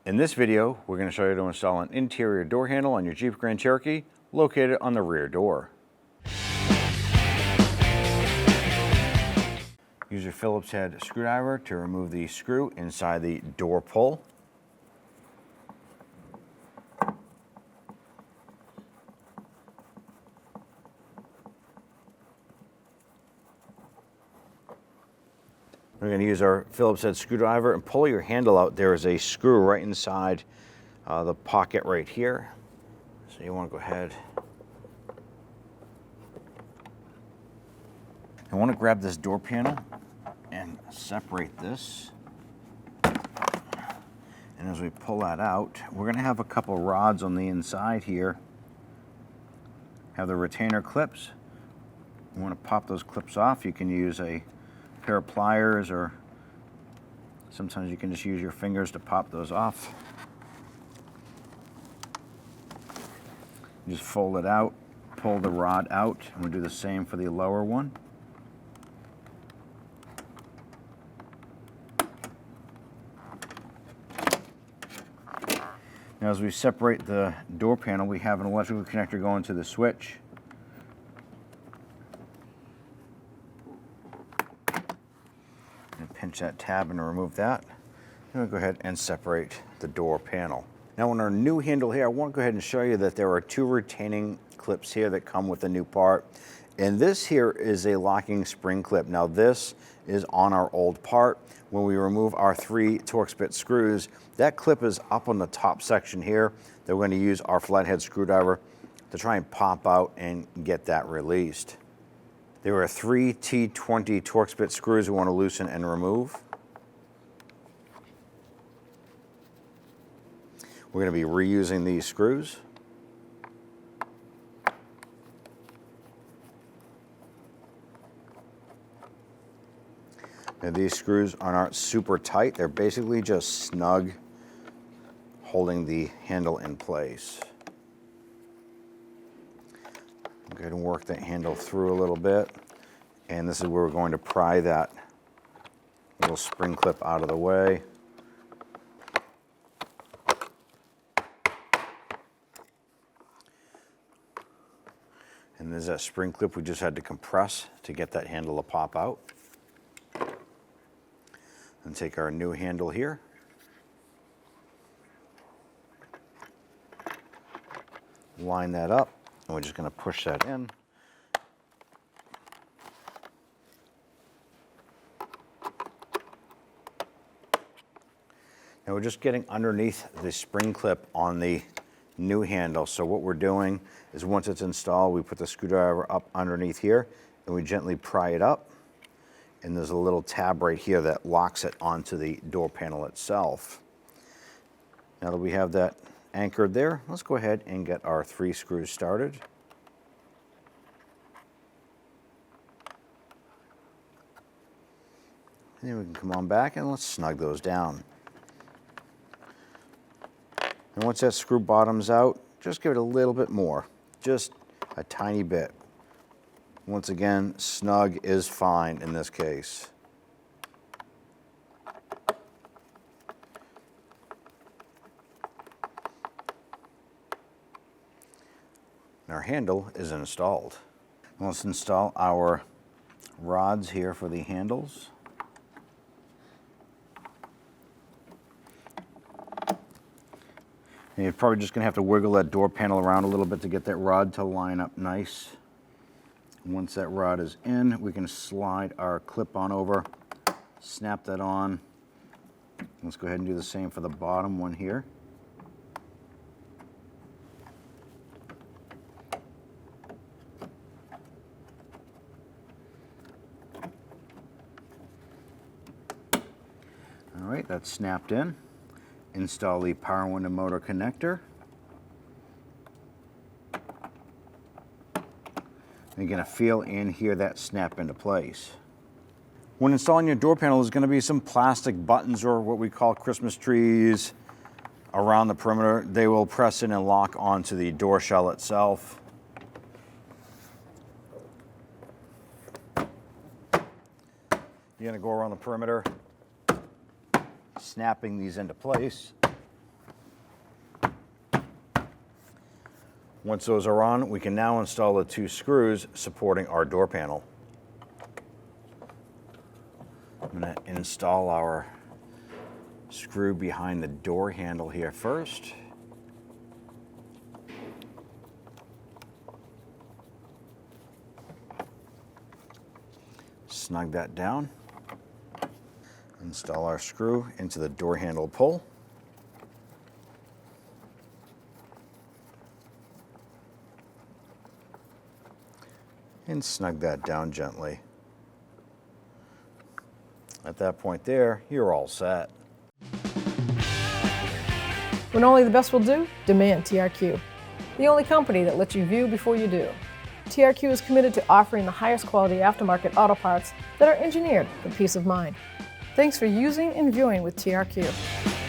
In this video, we're going to show you to install an interior door handle on your Jeep Grand Cherokee located on the rear door. Use your Phillips head screwdriver to remove the screw inside the door pull. We're going to use our Phillips head screwdriver and pull your handle out. There is a screw right inside the pocket right here. So you want to go ahead and want to grab this door panel and separate this. And as we pull that out, we're going to have a couple rods on the inside here. Have the retainer clips. You want to pop those clips off. You can use a pair of pliers, or sometimes you can just use your fingers to pop those off. Just fold it out, pull the rod out, and we'll do the same for the lower one. Now as we separate the door panel, we have an electrical connector going to the switch. Pinch that tab and remove that. And we'll go ahead and separate the door panel. Now on our new handle here, I want to go ahead and show you that there are two retaining clips here that come with the new part. And this here is a locking spring clip. Now this is on our old part. When we remove our 3 Torx bit screws, that clip is up on the top section here. That we're going to use our flathead screwdriver to try and pop out and get that released. There are 3 T20 Torx bit screws we want to loosen and remove. We're going to be reusing these screws. Now these screws aren't super tight. They're basically just snug, holding the handle in place. Go ahead and work that handle through a little bit. And this is where we're going to pry that little spring clip out of the way. And there's that spring clip we just had to compress to get that handle to pop out. And take our new handle here. Line that up. And we're just going to push that in. Now we're just getting underneath the spring clip on the new handle. So what we're doing is once it's installed, we put the screwdriver up underneath here and we gently pry it up. And there's a little tab right here that locks it onto the door panel itself. Now that we have that anchored there, let's go ahead and get our 3 screws started. And then we can come on back and let's snug those down. And once that screw bottom's out, just give it a little bit more, just a tiny bit. Once again, snug is fine in this case. Our handle is installed. Let's install our rods here for the handles. And you're probably just going to have to wiggle that door panel around a little bit to get that rod to line up nice. Once that rod is in, we can slide our clip on over, snap that on. Let's go ahead and do the same for the bottom one here. All right, that's snapped in. Install the power window motor connector. You're going to feel and hear that snap into place. When installing your door panel, there's going to be some plastic buttons or what we call Christmas trees around the perimeter. They will press in and lock onto the door shell itself. You're going to go around the perimeter, snapping these into place. Once those are on, we can now install the 2 screws supporting our door panel. I'm going to install our screw behind the door handle here first. Snug that down. Install our screw into the door handle pull. And snug that down gently. At that point there, you're all set. When only the best will do, demand TRQ. The only company that lets you view before you do. TRQ is committed to offering the highest quality aftermarket auto parts that are engineered for peace of mind. Thanks for using and viewing with TRQ.